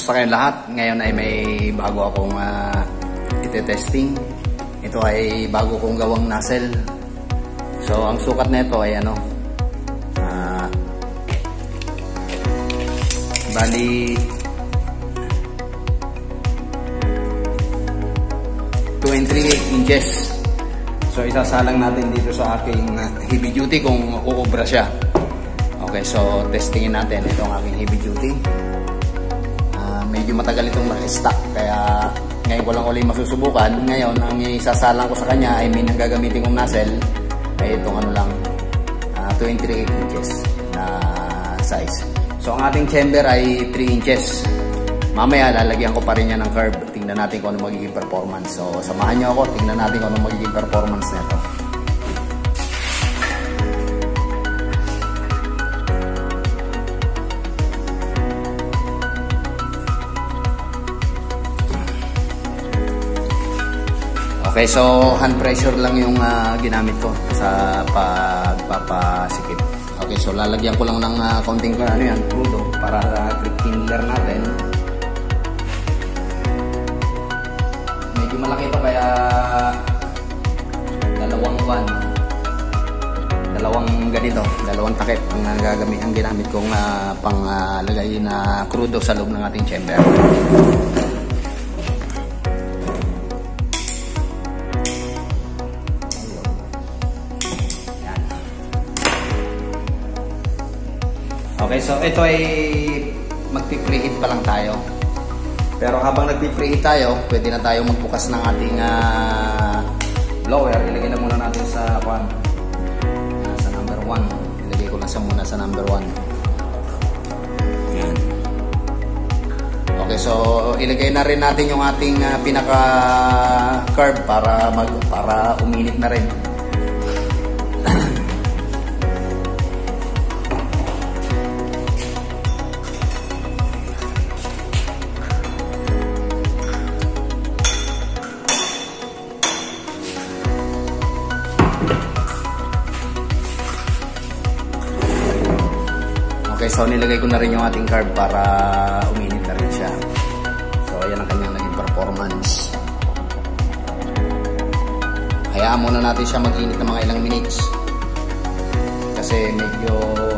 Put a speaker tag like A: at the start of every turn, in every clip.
A: Kumusta kayong lahat? Ngayon ay may bago akong ite-testing. Ito ay bago kong gawang nozzle. So ang sukat nito ay ano, bali 2 and 3/8 inches. So isasalang natin dito sa aking heavy duty kung uubra siya. Okay, so testingin natin itong aking heavy duty. Medyo matagal itong naka-stock, kaya ngayon ko lang ulit masusubukan. Ngayon, ang isasalang ko sa kanya ay may nagagamitin kong nozzle ay itong ano lang, 2 and 3/8 inches na size. So ang ating chamber ay 3 inches. Mamaya lalagyan ko pa rin yan ng curve. Tingnan natin kung ano magiging performance. So samahan nyo ako, tingnan natin kung ano magiging performance nito. Okay, so hand pressure lang yung ginamit ko sa pagpapasikip. Okay, so lalagyan ko lang ng konting ano yan, crudo para click kindler natin. Medyo malaki ito kaya dalawang takip ang ginamit kong panglagay na crudo sa loob ng ating chamber. Okay, so ito ay magpi-preheat pa lang tayo. Pero habang nagpi-preheat tayo, pwede na tayo magbukas ng ating blower. Ilagay na muna natin sa sa number 1. Ilagay ko lang muna sa number 1. Ayan. Okay, so ilagay na rin natin yung ating pinaka-curve para uminit na rin. Okay, so nilagay ko na rin yung ating carb para uminit na rin siya. So ayan ang kanyang naging performance. Hayaan muna natin siya mag-init ng mga ilang minutes. Kasi medyo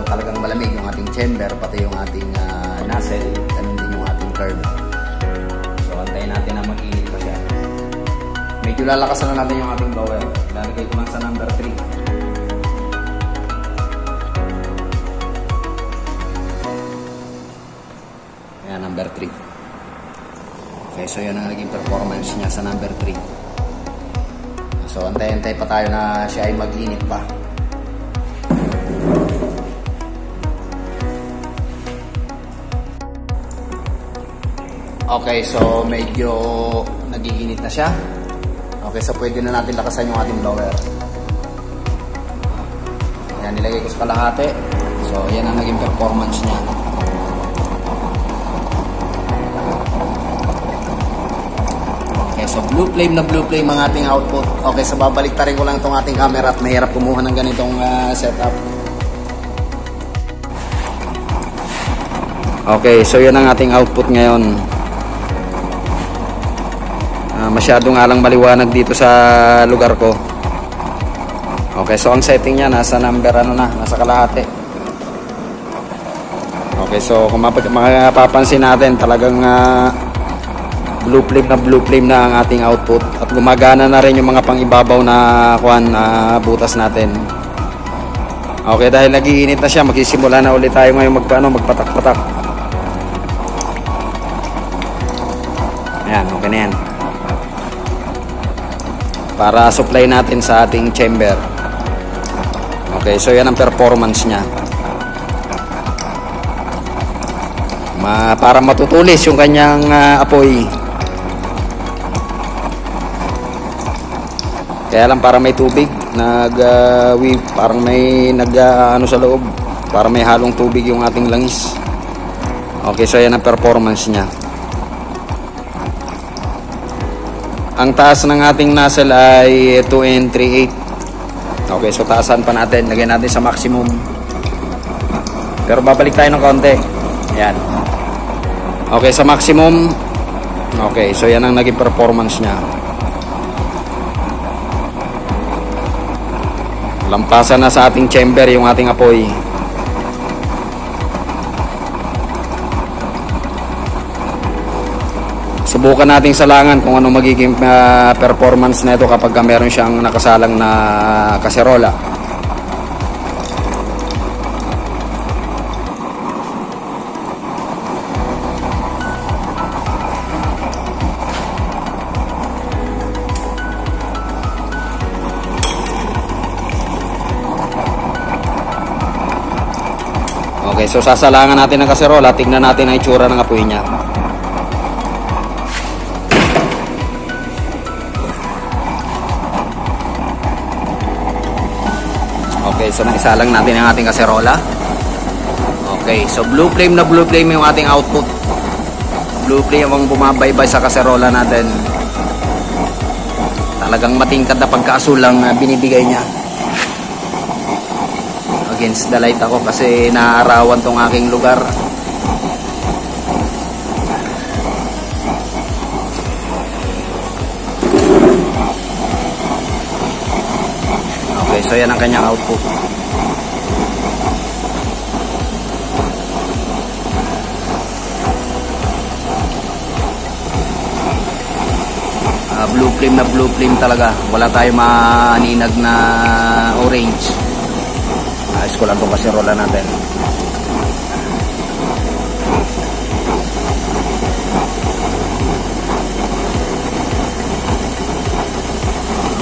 A: talagang malamig yung ating chamber, pati yung ating nozzle, ganun din yung ating carb. So antayin natin na mag-init pa siya. Medyo lalakasan na natin yung ating blower. Lalagay ko lang sa number 3. Number 3. Okay, so yun ang naging performance niya sa number 3. So antay-antay pa tayo na siya ay mag-init pa. Okay, so medyo nag-iinit na siya. Okay, so pwede na natin lakasan yung ating blower. Ayan, nilagay ko sa kalahati. So yan ang naging performance niya. So blue flame ang ating output. Okay, so babaliktarin ko lang itong ating camera at mahirap kumuha ng ganitong setup. Okay, so yan ang ating output ngayon. Masyado nga lang maliwanag dito sa lugar ko. Okay, so ang setting niya nasa number nasa kalahati. Okay, so kung mapapansin natin talagang blue flame na ang ating output at gumagana na rin yung mga pangibabaw na butas natin. Okay, dahil nag-iinit na siya, magsisimula na ulit tayo ngayon magpatak-patak. Ayan, okay na yan. Para supply natin sa ating chamber. Okay, so yan ang performance niya. Para matutulis yung kanyang apoy. Kaya lang para may tubig, parang may sa loob, para may halong tubig yung ating langis. Okay, so yan ang performance niya. Ang taas ng ating nozzle ay 2 and 3/8. Okay, so taasan pa natin, lagyan natin sa maximum. Pero babalik tayo ng konti. Ayan. Okay, sa maximum. Okay, so yan ang naging performance niya. Lampasan na sa ating chamber yung ating apoy. Subukan nating salangan kung ano magiging performance na ito kapag meron siyang nakasalang na kaserola. Okay, so sasalangan natin ang kaserola, tignan natin ang itsura ng apoy niya. Okay, so naisalang natin ang ating kaserola. Okay, so blue flame na blue flame yung ating output. Blue flame ang bumabaybay sa kaserola natin. Talagang matingkad na pagkaasul ang binibigay niya. Against the light ako kasi naaarawan tong aking lugar. Okay, so yan ang kanyang output. Blue flame talaga. Wala tayong maaninag na orange. Ayos ko lang itong kaserola natin.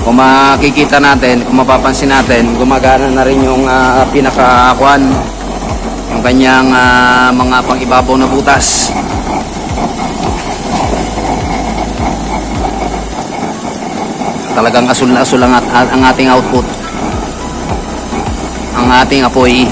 A: Kung makikita natin, kung mapapansin natin, gumagana na rin yung pinaka-akuan, yung kanyang mga pang-ibabaw na butas. Talagang asul na asul ang ating output, ang ating apoy.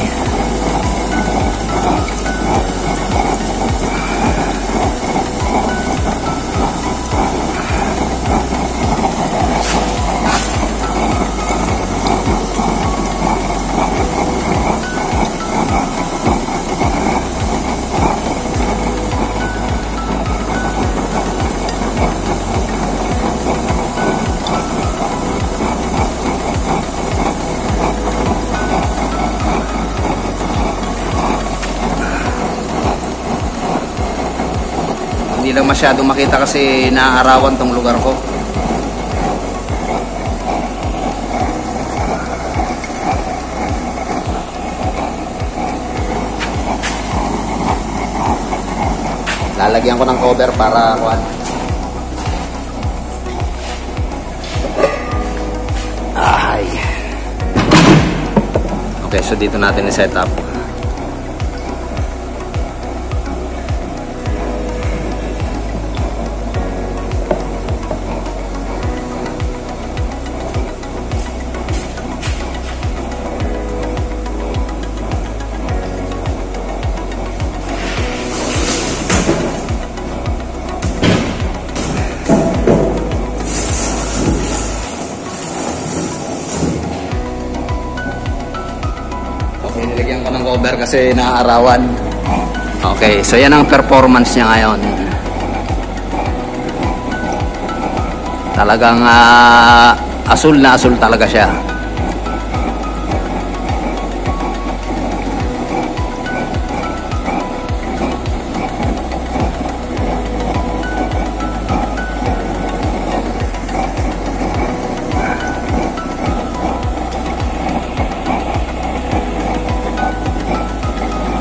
A: Hindi lang masyadong makita kasi naaarawan tong lugar ko. Lalagyan ko ng cover para kuhan. Ay. Okay, so dito natin i-set up. Nilagyan ko ng cover kasi naaarawan. Okay, so yan ang performance niya ngayon. Talagang asul na asul talaga siya.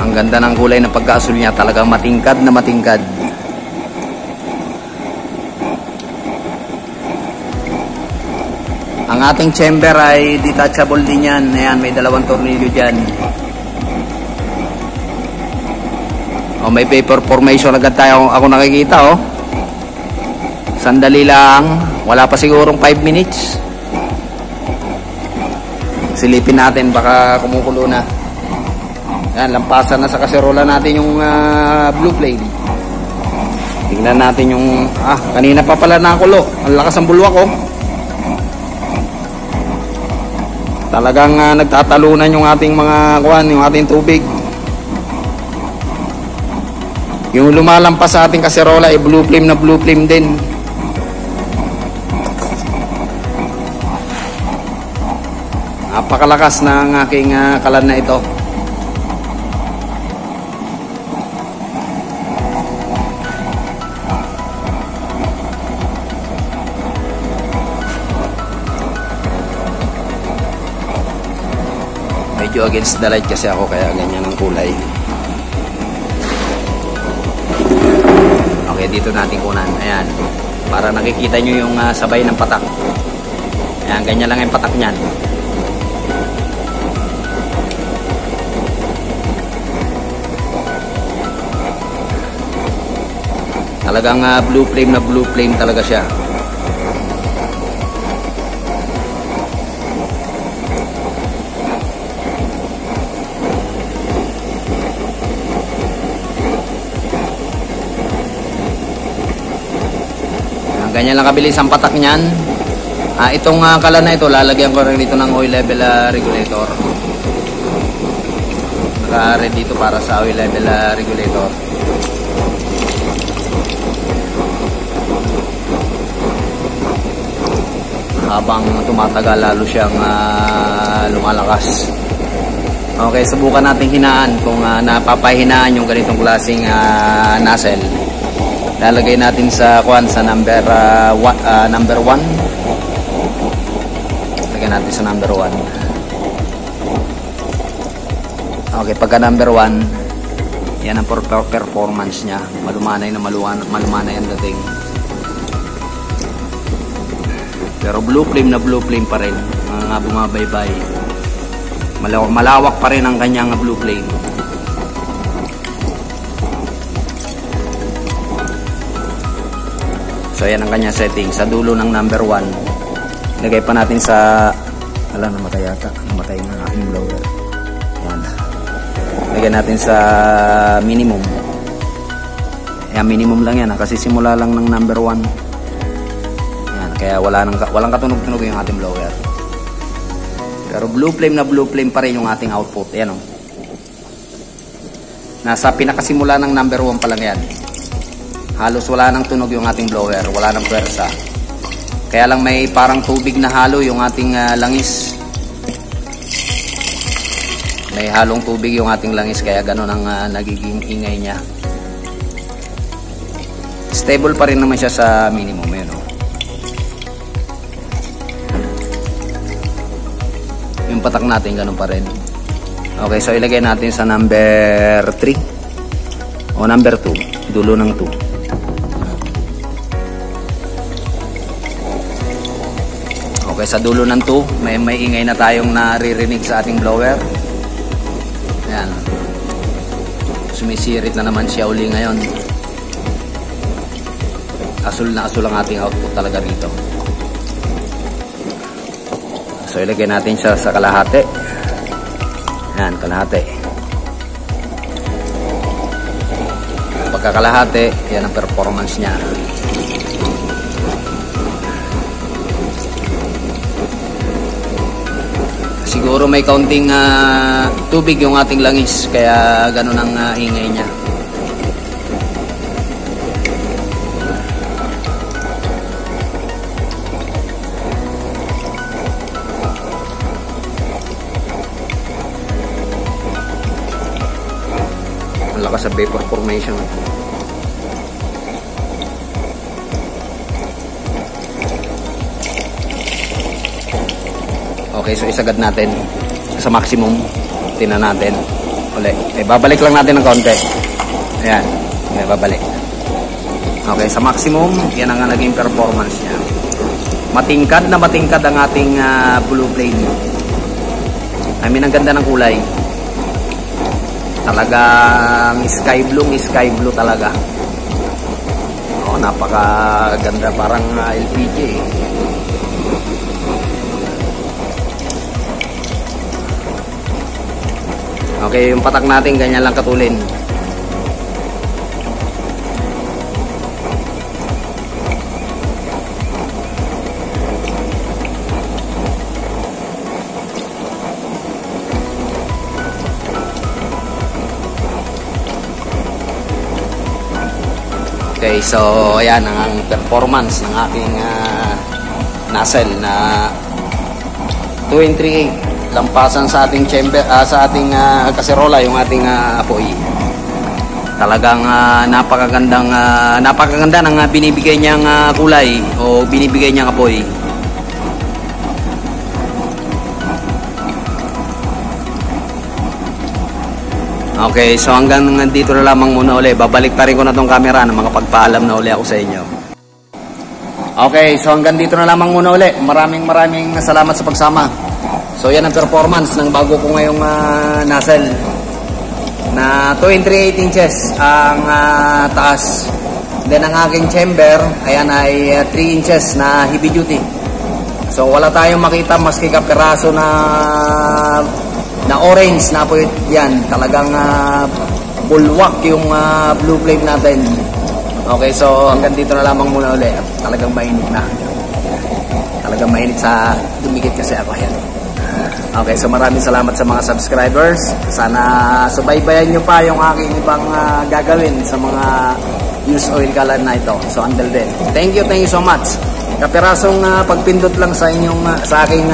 A: Ang ganda ng kulay ng pagkaasul niya, talagang matingkad na matingkad. Ang ating chamber ay detachable din yan. Ayan, may dalawang tornilyo dyan. O, may paper formation agad tayo. Ako nakikita, oh. Sandali lang. Wala pa sigurong 5 minutes. Silipin natin, baka kumukulo na. Yan, lampasan na sa kaserola natin yung blue flame. Tingnan natin yung kanina pa pala nakulo. Ang lakas ng bulwak, oh. Talagang nagtatalunan yung ating mga kuwan, yung ating tubig. Yung lumalampas sa ating kaserola ay blue flame na blue flame din. Napakalakas ng aking kalan na ito. Medyo against the light kasi ako, kaya ganyan ang kulay. Okay, dito natin kunan. Ayan, para nakikita nyo yung sabay ng patak. Ayan, ganyan lang yung patak nyan. Talagang blue flame na blue flame talaga siya. Ganyan lang kabilis ang patak niyan. Itong kalan na ito, lalagyan ko rin dito ng oil level regulator. Naka-red dito para sa oil level regulator. Habang tumatagal, lalo siyang lumalakas. Okay, subukan natin hinaan kung napapahinaan yung ganitong klaseng nozzle. Lalagay natin sa number 1. Lagyan natin sa number 1. Okay, pagka number 1, yan ang performance niya. Malumanay na malumanay ang dating. Pero blue flame na blue flame pa rin. Mga bumabaybay. Malawak pa rin ang kanyang blue flame. So yan ang kanya setting. Sa dulo ng number 1, lagay pa natin sa, namatay yata. Namatay ng aking blower. Yan. Lagay natin sa minimum. Yan, minimum lang yan. Kasi simula lang ng number 1. Yan, kaya walang katunog-tunog yung ating blower. Pero blue flame na blue flame pa rin yung ating output. Yan o. Nasa pinakasimula ng number 1 pa lang yan. Halos wala nang tunog yung ating blower, wala nang pwersa. Kaya lang may parang tubig na halo yung ating langis. May halong tubig yung ating langis, kaya gano'n ang nagiging ingay niya. Stable pa rin naman siya sa minimum. Yun, oh. Yung patak natin gano'n pa rin. Okay, so ilagay natin sa number 3 o number 2, dulo ng 2. Okay, sa dulo ng 2, may ingay na tayong naririnig sa ating blower. Ayan. Sumisirit na naman siya uli ngayon. Asul na asul ang ating output talaga rito. So, ilagay natin siya sa kalahati. Ayan, kalahati. Pagkakalahati, yan ang performance niya. Siguro may kaunting tubig yung ating langis, kaya ganun ang ingay niya. Ang lakas sa vapor formation. Okay, so isagad natin sa maximum. Tingnan natin ulit. Babalik lang natin ng konti. Ayan, babalik. Okay, sa maximum, yan ang naging performance niya. Matingkad na matingkad ang ating blue flame. I mean, ang ganda ng kulay. Talagang sky blue talaga. Oh, napakaganda, parang LPG eh. Okay, yung patak natin ganyan lang katulin. Okay, so ayan ang performance ng aking nozzle na 2 and 3/8 lampasan sa ating chamber, sa ating kaserola yung ating apoy. Talagang napakaganda ng binibigay niyang kulay o binibigay niyang apoy. Okay, so hanggang dito na lamang muna uli. Babalik pa rin ko na tong camera na mga pagpaalam na uli ako sa inyo. Okay, so hanggang dito na lamang muna uli. Maraming salamat sa pagsama. So yan ang performance ng bago ko ngayong nozzle na 2 and 3/8 inches ang taas. Then ang aking chamber, ayan ay 3 inches na heavy duty. So wala tayong makita maski kapiraso na orange na po yan. Talagang bulwak yung blue flame natin. Okay, so hanggang dito na lamang muna uli. At talagang mainit na. Talagang mainit sa dumikit kasi ako. Ayan. Okay, so maraming salamat sa mga subscribers. Sana subaybayan nyo pa yung aking ibang gagawin sa mga use oil color na ito. So until then, thank you so much. Kapirasong pagpindot lang sa inyong sa aking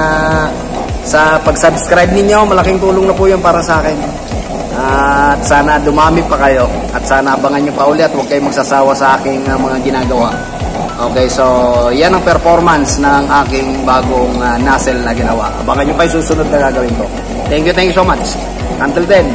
A: sa pag-subscribe ninyo, malaking tulong na po yun para sa akin. At sana dumami pa kayo at sana abangan nyo pa ulit at huwag kayong magsasawa sa aking mga ginagawa. Okay, so yan ang performance ng aking bagong nozzle na ginawa. Abangan nyo pa yung susunod na gagawin ko. Thank you so much. Until then,